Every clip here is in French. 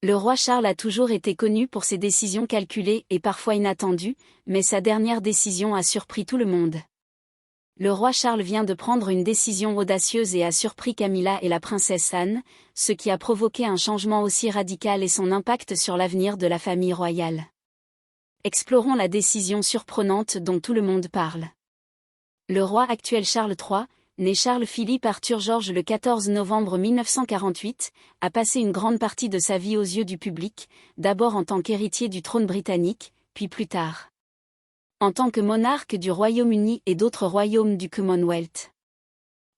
Le roi Charles a toujours été connu pour ses décisions calculées et parfois inattendues, mais sa dernière décision a surpris tout le monde. Le roi Charles vient de prendre une décision audacieuse et a surpris Camilla et la princesse Anne, ce qui a provoqué un changement aussi radical et son impact sur l'avenir de la famille royale. Explorons la décision surprenante dont tout le monde parle. Le roi actuel Charles III, né Charles-Philippe Arthur George le 14 novembre 1948, a passé une grande partie de sa vie aux yeux du public, d'abord en tant qu'héritier du trône britannique, puis plus tard en tant que monarque du Royaume-Uni et d'autres royaumes du Commonwealth.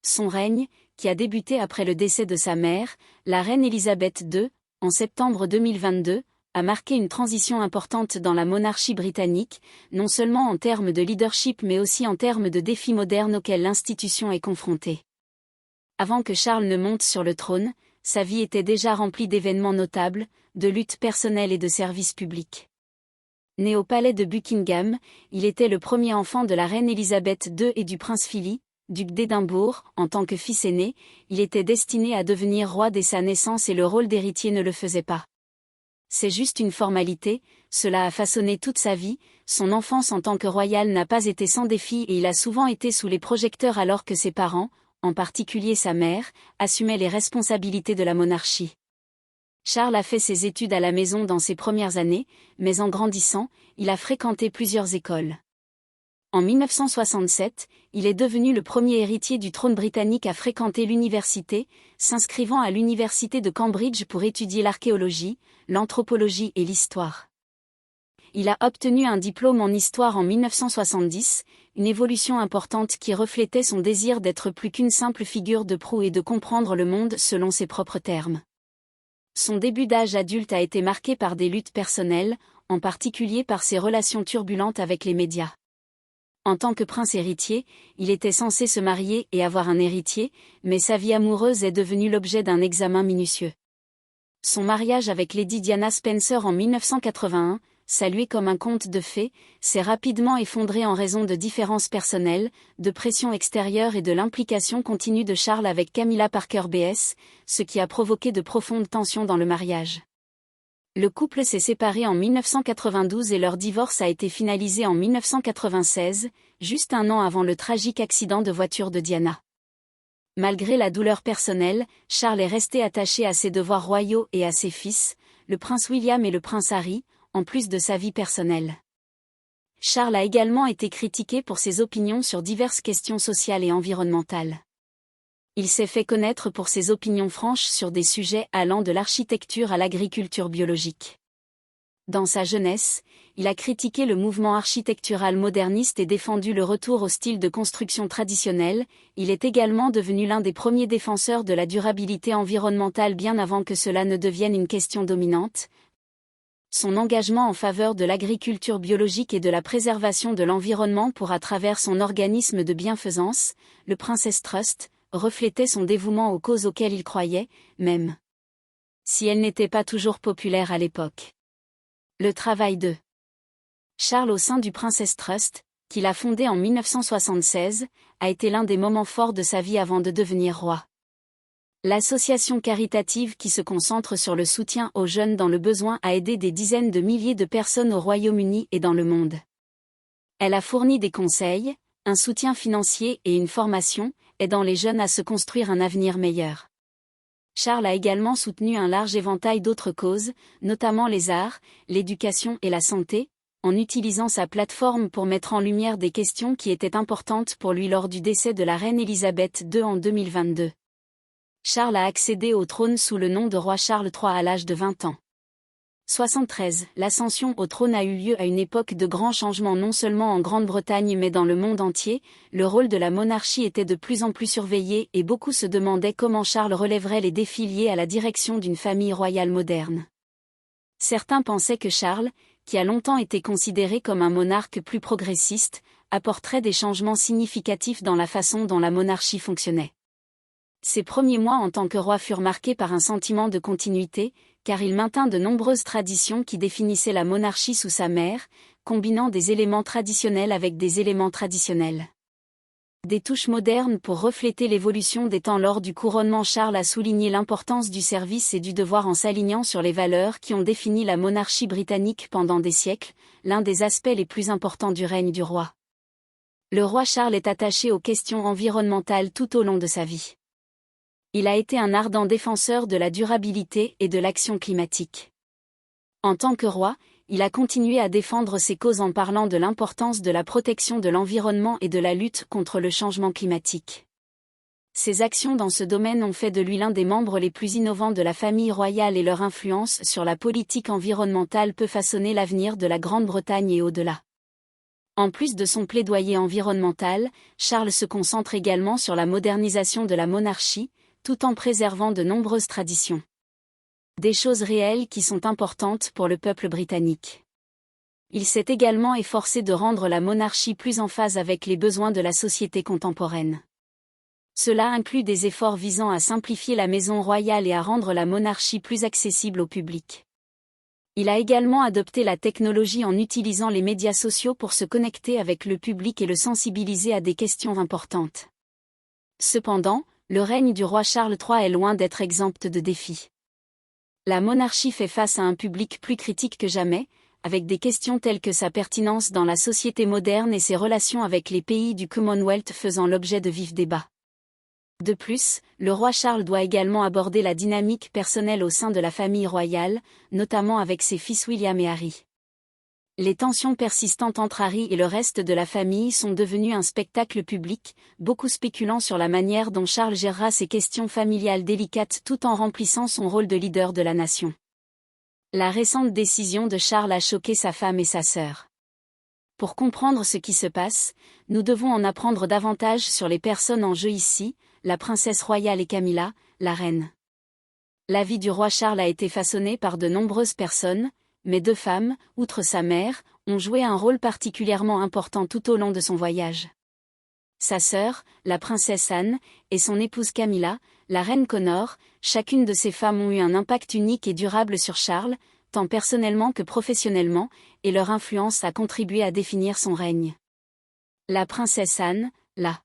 Son règne, qui a débuté après le décès de sa mère, la reine Élisabeth II, en septembre 2022, a marqué une transition importante dans la monarchie britannique, non seulement en termes de leadership mais aussi en termes de défis modernes auxquels l'institution est confrontée. Avant que Charles ne monte sur le trône, sa vie était déjà remplie d'événements notables, de luttes personnelles et de services publics. Né au palais de Buckingham, il était le premier enfant de la reine Élisabeth II et du prince Philippe, duc d'Édimbourg. En tant que fils aîné, il était destiné à devenir roi dès sa naissance et le rôle d'héritier ne le faisait pas. C'est juste une formalité, cela a façonné toute sa vie, son enfance en tant que royal n'a pas été sans défi et il a souvent été sous les projecteurs alors que ses parents, en particulier sa mère, assumaient les responsabilités de la monarchie. Charles a fait ses études à la maison dans ses premières années, mais en grandissant, il a fréquenté plusieurs écoles. En 1967, il est devenu le premier héritier du trône britannique à fréquenter l'université, s'inscrivant à l'université de Cambridge pour étudier l'archéologie, l'anthropologie et l'histoire. Il a obtenu un diplôme en histoire en 1970, une évolution importante qui reflétait son désir d'être plus qu'une simple figure de proue et de comprendre le monde selon ses propres termes. Son début d'âge adulte a été marqué par des luttes personnelles, en particulier par ses relations turbulentes avec les médias. En tant que prince héritier, il était censé se marier et avoir un héritier, mais sa vie amoureuse est devenue l'objet d'un examen minutieux. Son mariage avec Lady Diana Spencer en 1981, salué comme un conte de fées, s'est rapidement effondré en raison de différences personnelles, de pression extérieure et de l'implication continue de Charles avec Camilla Parker Bowles, ce qui a provoqué de profondes tensions dans le mariage. Le couple s'est séparé en 1992 et leur divorce a été finalisé en 1996, juste un an avant le tragique accident de voiture de Diana. Malgré la douleur personnelle, Charles est resté attaché à ses devoirs royaux et à ses fils, le prince William et le prince Harry, en plus de sa vie personnelle. Charles a également été critiqué pour ses opinions sur diverses questions sociales et environnementales. Il s'est fait connaître pour ses opinions franches sur des sujets allant de l'architecture à l'agriculture biologique. Dans sa jeunesse, il a critiqué le mouvement architectural moderniste et défendu le retour au style de construction traditionnel. Il est également devenu l'un des premiers défenseurs de la durabilité environnementale bien avant que cela ne devienne une question dominante. Son engagement en faveur de l'agriculture biologique et de la préservation de l'environnement à travers son organisme de bienfaisance, le Princess Trust, reflétait son dévouement aux causes auxquelles il croyait, même si elles n'étaient pas toujours populaires à l'époque. Le travail de Charles au sein du Princess Trust, qu'il a fondé en 1976, a été l'un des moments forts de sa vie avant de devenir roi. L'association caritative qui se concentre sur le soutien aux jeunes dans le besoin a aidé des dizaines de milliers de personnes au Royaume-Uni et dans le monde. Elle a fourni des conseils, un soutien financier et une formation, aidant les jeunes à se construire un avenir meilleur. Charles a également soutenu un large éventail d'autres causes, notamment les arts, l'éducation et la santé, en utilisant sa plateforme pour mettre en lumière des questions qui étaient importantes pour lui lors du décès de la reine Élisabeth II en 2022. Charles a accédé au trône sous le nom de roi Charles III à l'âge de 20 ans. 73. L'ascension au trône a eu lieu à une époque de grands changements non seulement en Grande-Bretagne mais dans le monde entier. Le rôle de la monarchie était de plus en plus surveillé et beaucoup se demandaient comment Charles relèverait les défis liés à la direction d'une famille royale moderne. Certains pensaient que Charles, qui a longtemps été considéré comme un monarque plus progressiste, apporterait des changements significatifs dans la façon dont la monarchie fonctionnait. Ses premiers mois en tant que roi furent marqués par un sentiment de continuité, car il maintint de nombreuses traditions qui définissaient la monarchie sous sa mère, combinant des éléments traditionnels avec des éléments traditionnels. Des touches modernes pour refléter l'évolution des temps lors du couronnement. Charles a souligné l'importance du service et du devoir en s'alignant sur les valeurs qui ont défini la monarchie britannique pendant des siècles, l'un des aspects les plus importants du règne du roi. Le roi Charles est attaché aux questions environnementales tout au long de sa vie. Il a été un ardent défenseur de la durabilité et de l'action climatique. En tant que roi, il a continué à défendre ses causes en parlant de l'importance de la protection de l'environnement et de la lutte contre le changement climatique. Ses actions dans ce domaine ont fait de lui l'un des membres les plus innovants de la famille royale et leur influence sur la politique environnementale peut façonner l'avenir de la Grande-Bretagne et au-delà. En plus de son plaidoyer environnemental, Charles se concentre également sur la modernisation de la monarchie, tout en préservant de nombreuses traditions. Des choses réelles qui sont importantes pour le peuple britannique. Il s'est également efforcé de rendre la monarchie plus en phase avec les besoins de la société contemporaine. Cela inclut des efforts visant à simplifier la maison royale et à rendre la monarchie plus accessible au public. Il a également adopté la technologie en utilisant les médias sociaux pour se connecter avec le public et le sensibiliser à des questions importantes. Cependant, le règne du roi Charles III est loin d'être exempt de défis. La monarchie fait face à un public plus critique que jamais, avec des questions telles que sa pertinence dans la société moderne et ses relations avec les pays du Commonwealth faisant l'objet de vifs débats. De plus, le roi Charles doit également aborder la dynamique personnelle au sein de la famille royale, notamment avec ses fils William et Harry. Les tensions persistantes entre Harry et le reste de la famille sont devenues un spectacle public, beaucoup spéculant sur la manière dont Charles gérera ces questions familiales délicates tout en remplissant son rôle de leader de la nation. La récente décision de Charles a choqué sa femme et sa sœur. Pour comprendre ce qui se passe, nous devons en apprendre davantage sur les personnes en jeu ici, la princesse royale et Camilla, la reine. La vie du roi Charles a été façonnée par de nombreuses personnes, mais deux femmes, outre sa mère, ont joué un rôle particulièrement important tout au long de son voyage. Sa sœur, la princesse Anne, et son épouse Camilla, la reine Connor, chacune de ces femmes ont eu un impact unique et durable sur Charles, tant personnellement que professionnellement, et leur influence a contribué à définir son règne. La princesse Anne, la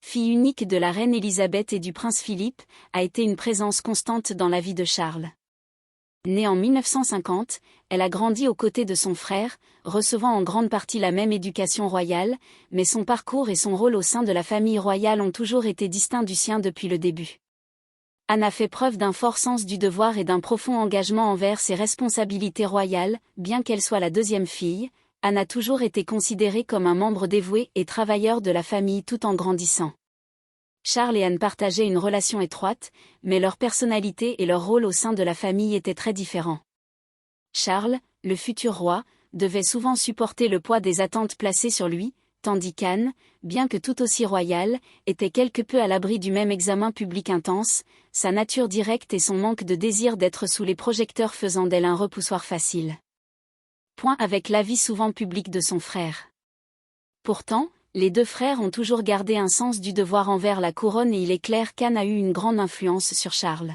fille unique de la reine Élisabeth et du prince Philippe, a été une présence constante dans la vie de Charles. Née en 1950, elle a grandi aux côtés de son frère, recevant en grande partie la même éducation royale, mais son parcours et son rôle au sein de la famille royale ont toujours été distincts du sien depuis le début. Anne a fait preuve d'un fort sens du devoir et d'un profond engagement envers ses responsabilités royales, bien qu'elle soit la deuxième fille. Anne a toujours été considérée comme un membre dévoué et travailleur de la famille tout en grandissant. Charles et Anne partageaient une relation étroite, mais leur personnalité et leur rôle au sein de la famille étaient très différents. Charles, le futur roi, devait souvent supporter le poids des attentes placées sur lui, tandis qu'Anne, bien que tout aussi royale, était quelque peu à l'abri du même examen public intense, sa nature directe et son manque de désir d'être sous les projecteurs faisant d'elle un repoussoir facile. Point avec l'avis souvent public de son frère. Pourtant, les deux frères ont toujours gardé un sens du devoir envers la couronne et il est clair qu'Anne a eu une grande influence sur Charles.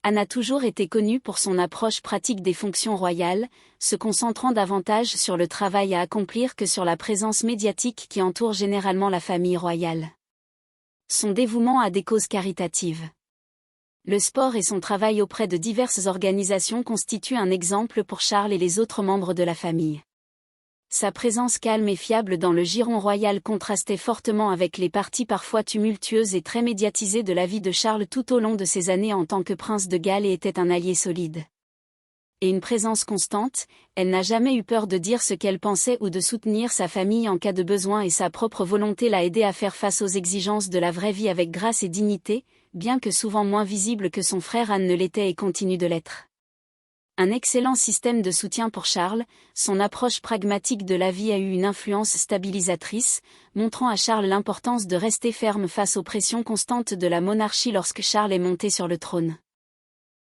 Anne a toujours été connue pour son approche pratique des fonctions royales, se concentrant davantage sur le travail à accomplir que sur la présence médiatique qui entoure généralement la famille royale. Son dévouement à des causes caritatives. Le sport et son travail auprès de diverses organisations constituent un exemple pour Charles et les autres membres de la famille. Sa présence calme et fiable dans le giron royal contrastait fortement avec les parties parfois tumultueuses et très médiatisées de la vie de Charles tout au long de ses années en tant que prince de Galles et était un allié solide. Et une présence constante, elle n'a jamais eu peur de dire ce qu'elle pensait ou de soutenir sa famille en cas de besoin et sa propre volonté l'a aidé à faire face aux exigences de la vraie vie avec grâce et dignité, bien que souvent moins visible que son frère Anne ne l'était et continue de l'être. Un excellent système de soutien pour Charles, son approche pragmatique de la vie a eu une influence stabilisatrice, montrant à Charles l'importance de rester ferme face aux pressions constantes de la monarchie lorsque Charles est monté sur le trône.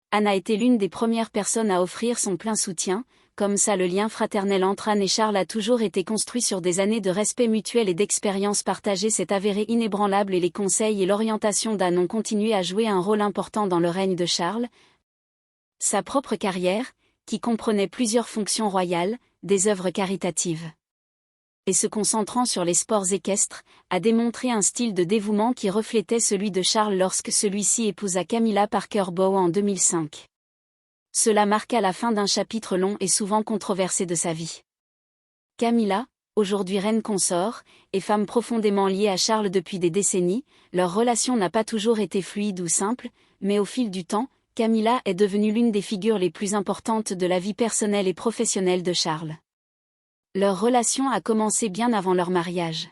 Anne a été l'une des premières personnes à offrir son plein soutien, comme ça le lien fraternel entre Anne et Charles a toujours été construit sur des années de respect mutuel et d'expérience partagée s'est avéré inébranlable et les conseils et l'orientation d'Anne ont continué à jouer un rôle important dans le règne de Charles. Sa propre carrière, qui comprenait plusieurs fonctions royales, des œuvres caritatives. et se concentrant sur les sports équestres, a démontré un style de dévouement qui reflétait celui de Charles lorsque celui-ci épousa Camilla Parker Bowe en 2005. Cela marqua la fin d'un chapitre long et souvent controversé de sa vie. Camilla, aujourd'hui reine consort, et femme profondément liée à Charles depuis des décennies, leur relation n'a pas toujours été fluide ou simple, mais au fil du temps, Camilla est devenue l'une des figures les plus importantes de la vie personnelle et professionnelle de Charles. Leur relation a commencé bien avant leur mariage.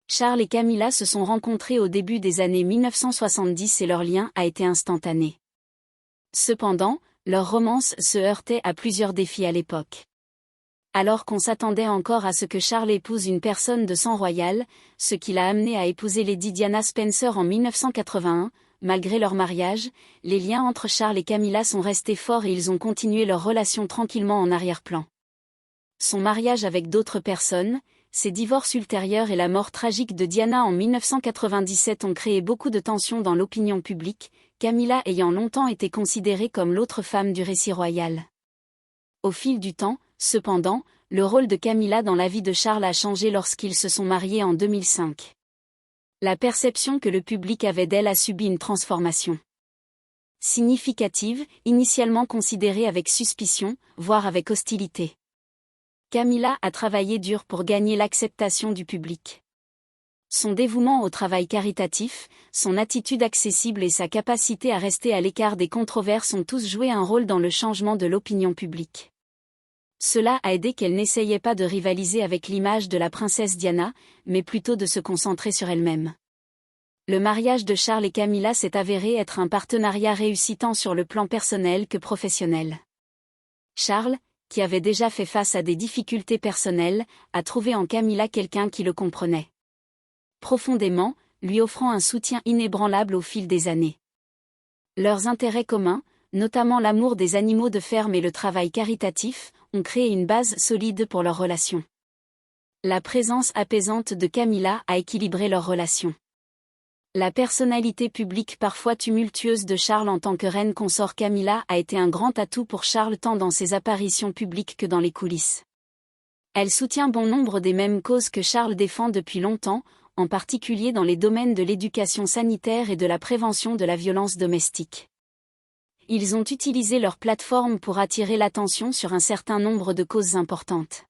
Charles et Camilla se sont rencontrés au début des années 1970 et leur lien a été instantané. Cependant, leur romance se heurtait à plusieurs défis à l'époque. Alors qu'on s'attendait encore à ce que Charles épouse une personne de sang royal, ce qui l'a amené à épouser Lady Diana Spencer en 1981, malgré leur mariage, les liens entre Charles et Camilla sont restés forts et ils ont continué leur relation tranquillement en arrière-plan. Son mariage avec d'autres personnes, ses divorces ultérieurs et la mort tragique de Diana en 1997 ont créé beaucoup de tensions dans l'opinion publique, Camilla ayant longtemps été considérée comme l'autre femme du récit royal. Au fil du temps, cependant, le rôle de Camilla dans la vie de Charles a changé lorsqu'ils se sont mariés en 2005. La perception que le public avait d'elle a subi une transformation significative, initialement considérée avec suspicion, voire avec hostilité. Camilla a travaillé dur pour gagner l'acceptation du public. Son dévouement au travail caritatif, son attitude accessible et sa capacité à rester à l'écart des controverses ont tous joué un rôle dans le changement de l'opinion publique. Cela a aidé qu'elle n'essayait pas de rivaliser avec l'image de la princesse Diana, mais plutôt de se concentrer sur elle-même. Le mariage de Charles et Camilla s'est avéré être un partenariat réussi tant sur le plan personnel que professionnel. Charles, qui avait déjà fait face à des difficultés personnelles, a trouvé en Camilla quelqu'un qui le comprenait profondément, lui offrant un soutien inébranlable au fil des années. Leurs intérêts communs, notamment l'amour des animaux de ferme et le travail caritatif, ont créé une base solide pour leur relation. La présence apaisante de Camilla a équilibré leur relation. La personnalité publique parfois tumultueuse de Charles en tant que reine consort Camilla a été un grand atout pour Charles tant dans ses apparitions publiques que dans les coulisses. Elle soutient bon nombre des mêmes causes que Charles défend depuis longtemps, en particulier dans les domaines de l'éducation sanitaire et de la prévention de la violence domestique. Ils ont utilisé leur plateforme pour attirer l'attention sur un certain nombre de causes importantes.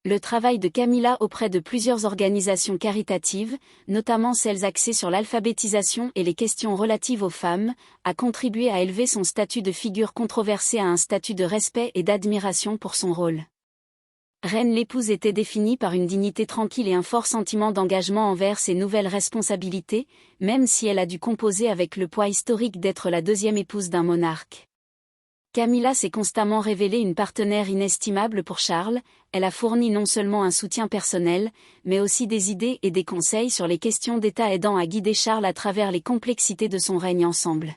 Le travail de Camilla auprès de plusieurs organisations caritatives, notamment celles axées sur l'alphabétisation et les questions relatives aux femmes, a contribué à élever son statut de figure controversée à un statut de respect et d'admiration pour son rôle. Reine, l'épouse était définie par une dignité tranquille et un fort sentiment d'engagement envers ses nouvelles responsabilités, même si elle a dû composer avec le poids historique d'être la deuxième épouse d'un monarque. Camilla s'est constamment révélée une partenaire inestimable pour Charles, elle a fourni non seulement un soutien personnel, mais aussi des idées et des conseils sur les questions d'État aidant à guider Charles à travers les complexités de son règne ensemble.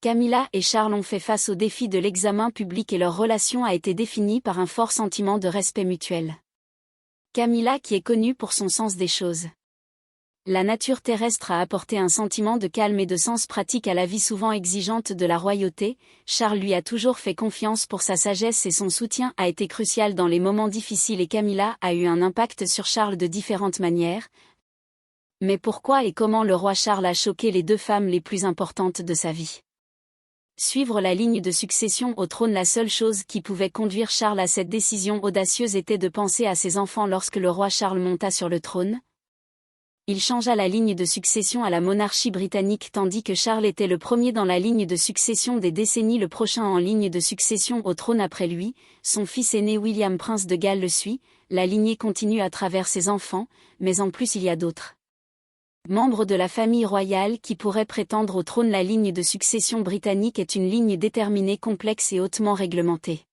Camilla et Charles ont fait face aux défis de l'examen public et leur relation a été définie par un fort sentiment de respect mutuel. Camilla qui est connue pour son sens des choses. La nature terrestre a apporté un sentiment de calme et de sens pratique à la vie souvent exigeante de la royauté, Charles lui a toujours fait confiance pour sa sagesse et son soutien a été crucial dans les moments difficiles et Camilla a eu un impact sur Charles de différentes manières. Mais pourquoi et comment le roi Charles a choqué les deux femmes les plus importantes de sa vie ? Suivre la ligne de succession au trône. La seule chose qui pouvait conduire Charles à cette décision audacieuse était de penser à ses enfants lorsque le roi Charles monta sur le trône. Il changea la ligne de succession à la monarchie britannique tandis que Charles était le premier dans la ligne de succession des décennies. Le prochain en ligne de succession au trône après lui, son fils aîné William prince de Galles le suit, la lignée continue à travers ses enfants, mais en plus il y a d'autres membres de la famille royale qui pourraient prétendre au trône. La ligne de succession britannique est une ligne déterminée, complexe et hautement réglementée.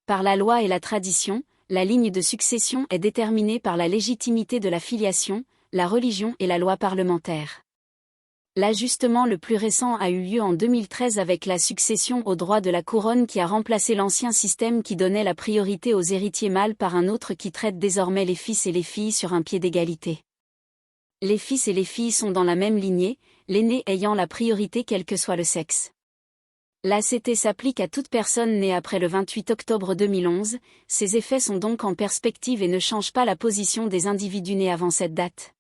Par la loi et la tradition, la ligne de succession est déterminée par la légitimité de la filiation, la religion et la loi parlementaire. L'ajustement le plus récent a eu lieu en 2013 avec la succession au droit de la couronne qui a remplacé l'ancien système qui donnait la priorité aux héritiers mâles par un autre qui traite désormais les fils et les filles sur un pied d'égalité. Les fils et les filles sont dans la même lignée, l'aîné ayant la priorité quel que soit le sexe. L'ACT s'applique à toute personne née après le 28 octobre 2011, ces effets sont donc en perspective et ne changent pas la position des individus nés avant cette date.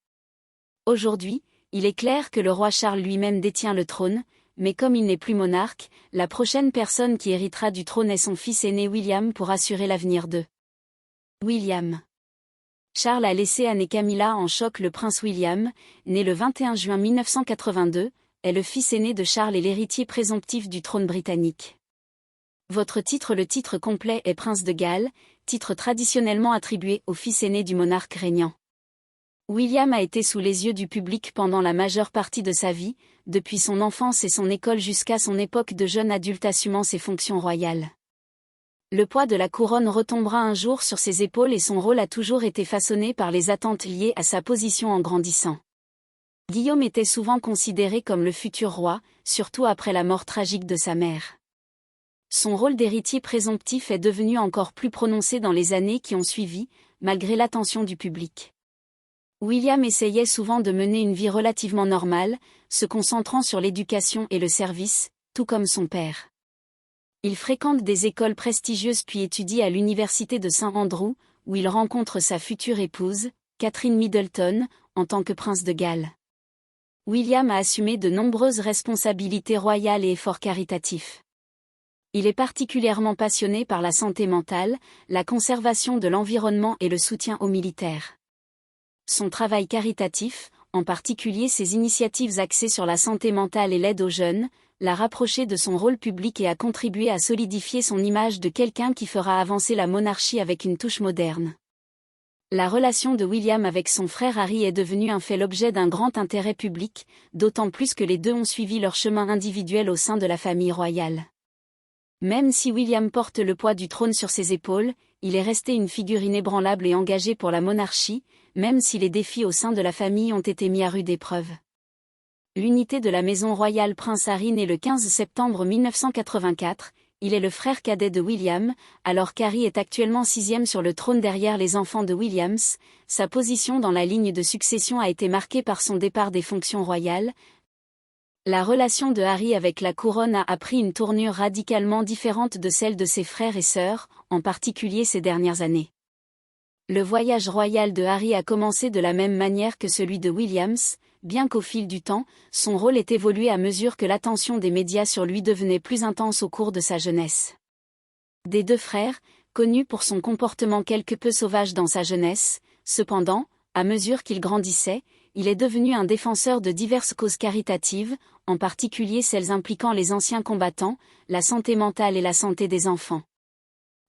Aujourd'hui, il est clair que le roi Charles lui-même détient le trône, mais comme il n'est plus monarque, la prochaine personne qui héritera du trône est son fils aîné William pour assurer l'avenir de William. Charles a laissé Anne et Camilla en choc. Le prince William, né le 21 juin 1982, est le fils aîné de Charles et l'héritier présomptif du trône britannique. Votre titre. Le titre complet est prince de Galles, titre traditionnellement attribué au fils aîné du monarque régnant. William a été sous les yeux du public pendant la majeure partie de sa vie, depuis son enfance et son école jusqu'à son époque de jeune adulte assumant ses fonctions royales. Le poids de la couronne retombera un jour sur ses épaules et son rôle a toujours été façonné par les attentes liées à sa position en grandissant. Guillaume était souvent considéré comme le futur roi, surtout après la mort tragique de sa mère. Son rôle d'héritier présomptif est devenu encore plus prononcé dans les années qui ont suivi, malgré l'attention du public. William essayait souvent de mener une vie relativement normale, se concentrant sur l'éducation et le service, tout comme son père. Il fréquente des écoles prestigieuses puis étudie à l'université de St Andrews, où il rencontre sa future épouse, Catherine Middleton, en tant que prince de Galles. William a assumé de nombreuses responsabilités royales et efforts caritatifs. Il est particulièrement passionné par la santé mentale, la conservation de l'environnement et le soutien aux militaires. Son travail caritatif, en particulier ses initiatives axées sur la santé mentale et l'aide aux jeunes, l'a rapproché de son rôle public et a contribué à solidifier son image de quelqu'un qui fera avancer la monarchie avec une touche moderne. La relation de William avec son frère Harry est devenue l'objet d'un grand intérêt public, d'autant plus que les deux ont suivi leur chemin individuel au sein de la famille royale. Même si William porte le poids du trône sur ses épaules, il est resté une figure inébranlable et engagée pour la monarchie, même si les défis au sein de la famille ont été mis à rude épreuve. L'unité de la maison royale. Prince Harry né le 15 septembre 1984, il est le frère cadet de William, alors qu'Harry est actuellement 6e sur le trône derrière les enfants de Williams. Sa position dans la ligne de succession a été marquée par son départ des fonctions royales. La relation de Harry avec la couronne a pris une tournure radicalement différente de celle de ses frères et sœurs, en particulier ces dernières années. Le voyage royal de Harry a commencé de la même manière que celui de Williams, bien qu'au fil du temps, son rôle ait évolué à mesure que l'attention des médias sur lui devenait plus intense au cours de sa jeunesse. Des deux frères, connu pour son comportement quelque peu sauvage dans sa jeunesse, cependant, à mesure qu'il grandissait, il est devenu un défenseur de diverses causes caritatives, en particulier celles impliquant les anciens combattants, la santé mentale et la santé des enfants.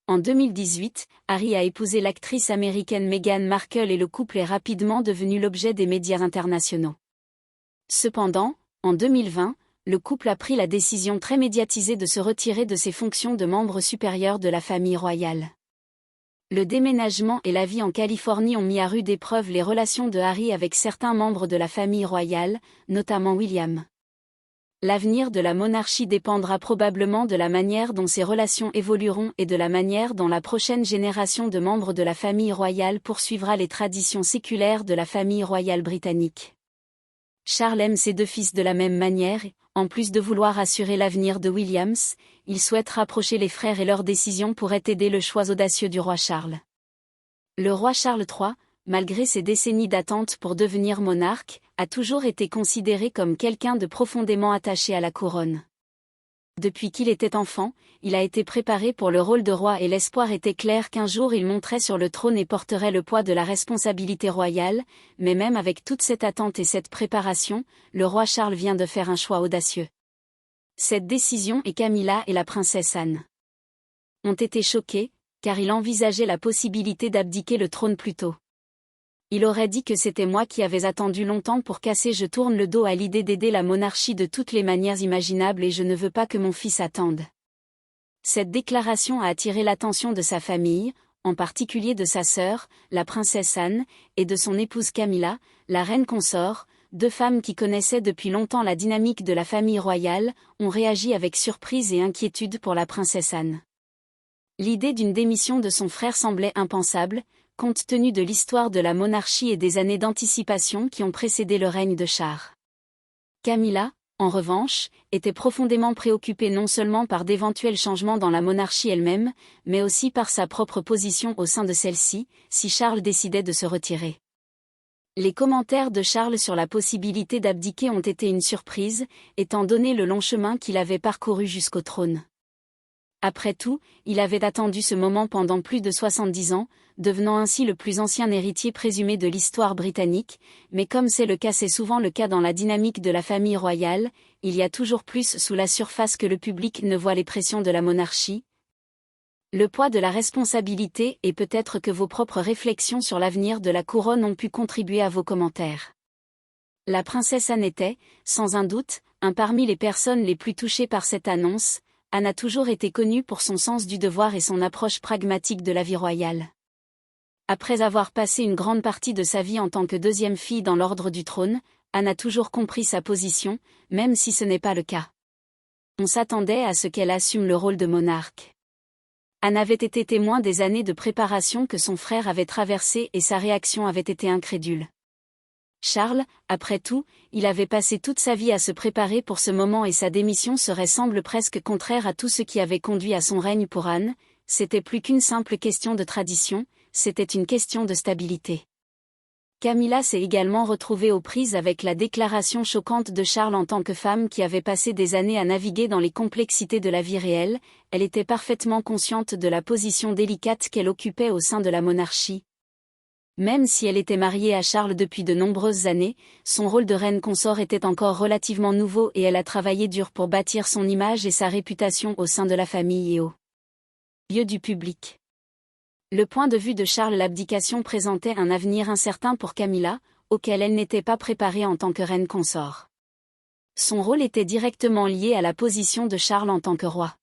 En 2018, Harry a épousé l'actrice américaine Meghan Markle et le couple est rapidement devenu l'objet des médias internationaux. Cependant, en 2020, le couple a pris la décision très médiatisée de se retirer de ses fonctions de membre supérieur de la famille royale. Le déménagement et la vie en Californie ont mis à rude épreuve les relations de Harry avec certains membres de la famille royale, notamment William. L'avenir de la monarchie dépendra probablement de la manière dont ces relations évolueront et de la manière dont la prochaine génération de membres de la famille royale poursuivra les traditions séculaires de la famille royale britannique. Charles aime ses deux fils de la même manière et, en plus de vouloir assurer l'avenir de Williams, il souhaite rapprocher les frères et leurs décisions pourraient aider le choix audacieux du roi Charles. Le roi Charles III, malgré ses décennies d'attente pour devenir monarque, a toujours été considéré comme quelqu'un de profondément attaché à la couronne. Depuis qu'il était enfant, il a été préparé pour le rôle de roi et l'espoir était clair qu'un jour il monterait sur le trône et porterait le poids de la responsabilité royale, mais même avec toute cette attente et cette préparation, le roi Charles vient de faire un choix audacieux. Cette décision et Camilla et la princesse Anne ont été choqués, car il envisageait la possibilité d'abdiquer le trône plus tôt. Il aurait dit que c'était moi qui avais attendu longtemps pour casser. Je tourne le dos à l'idée d'aider la monarchie de toutes les manières imaginables et je ne veux pas que mon fils attende. Cette déclaration a attiré l'attention de sa famille, en particulier de sa sœur, la princesse Anne, et de son épouse Camilla, la reine consort, deux femmes qui connaissaient depuis longtemps la dynamique de la famille royale, ont réagi avec surprise et inquiétude pour la princesse Anne. L'idée d'une démission de son frère semblait impensable, compte tenu de l'histoire de la monarchie et des années d'anticipation qui ont précédé le règne de Charles. Camilla, en revanche, était profondément préoccupé non seulement par d'éventuels changements dans la monarchie elle-même, mais aussi par sa propre position au sein de celle-ci, si Charles décidait de se retirer. Les commentaires de Charles sur la possibilité d'abdiquer ont été une surprise, étant donné le long chemin qu'il avait parcouru jusqu'au trône. Après tout, il avait attendu ce moment pendant plus de 70 ans, devenant ainsi le plus ancien héritier présumé de l'histoire britannique, mais comme c'est souvent le cas dans la dynamique de la famille royale, il y a toujours plus sous la surface que le public ne voit les pressions de la monarchie. Le poids de la responsabilité et peut-être que vos propres réflexions sur l'avenir de la couronne ont pu contribuer à vos commentaires. La princesse Anne était, sans un doute, parmi les personnes les plus touchées par cette annonce. Anne a toujours été connue pour son sens du devoir et son approche pragmatique de la vie royale. Après avoir passé une grande partie de sa vie en tant que deuxième fille dans l'ordre du trône, Anne a toujours compris sa position, même si ce n'est pas le cas. On s'attendait à ce qu'elle assume le rôle de monarque. Anne avait été témoin des années de préparation que son frère avait traversées et sa réaction avait été incrédule. Charles, après tout, il avait passé toute sa vie à se préparer pour ce moment et sa démission semble presque contraire à tout ce qui avait conduit à son règne pour Anne, c'était plus qu'une simple question de tradition, c'était une question de stabilité. Camilla s'est également retrouvée aux prises avec la déclaration choquante de Charles en tant que femme qui avait passé des années à naviguer dans les complexités de la vie réelle, elle était parfaitement consciente de la position délicate qu'elle occupait au sein de la monarchie. Même si elle était mariée à Charles depuis de nombreuses années, son rôle de reine consort était encore relativement nouveau et elle a travaillé dur pour bâtir son image et sa réputation au sein de la famille et aux yeux du public. Le point de vue de Charles, l'abdication présentait un avenir incertain pour Camilla, auquel elle n'était pas préparée en tant que reine consort. Son rôle était directement lié à la position de Charles en tant que roi.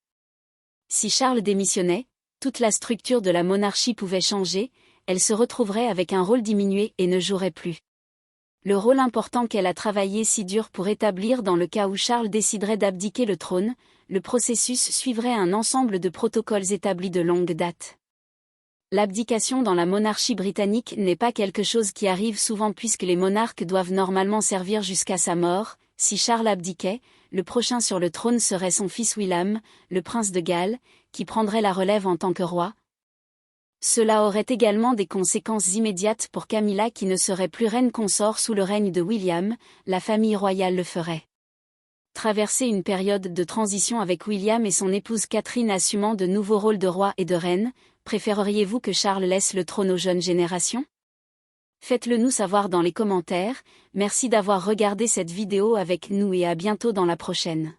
Si Charles démissionnait, toute la structure de la monarchie pouvait changer, elle se retrouverait avec un rôle diminué et ne jouerait plus le rôle important qu'elle a travaillé si dur pour établir dans le cas où Charles déciderait d'abdiquer le trône. Le processus suivrait un ensemble de protocoles établis de longue date. L'abdication dans la monarchie britannique n'est pas quelque chose qui arrive souvent puisque les monarques doivent normalement servir jusqu'à sa mort. Si Charles abdiquait, le prochain sur le trône serait son fils William, le prince de Galles, qui prendrait la relève en tant que roi. Cela aurait également des conséquences immédiates pour Camilla qui ne serait plus reine consort sous le règne de William, la famille royale le ferait. Traverser une période de transition avec William et son épouse Catherine assumant de nouveaux rôles de roi et de reine, préféreriez-vous que Charles laisse le trône aux jeunes générations ? Faites-le nous savoir dans les commentaires, merci d'avoir regardé cette vidéo avec nous et à bientôt dans la prochaine.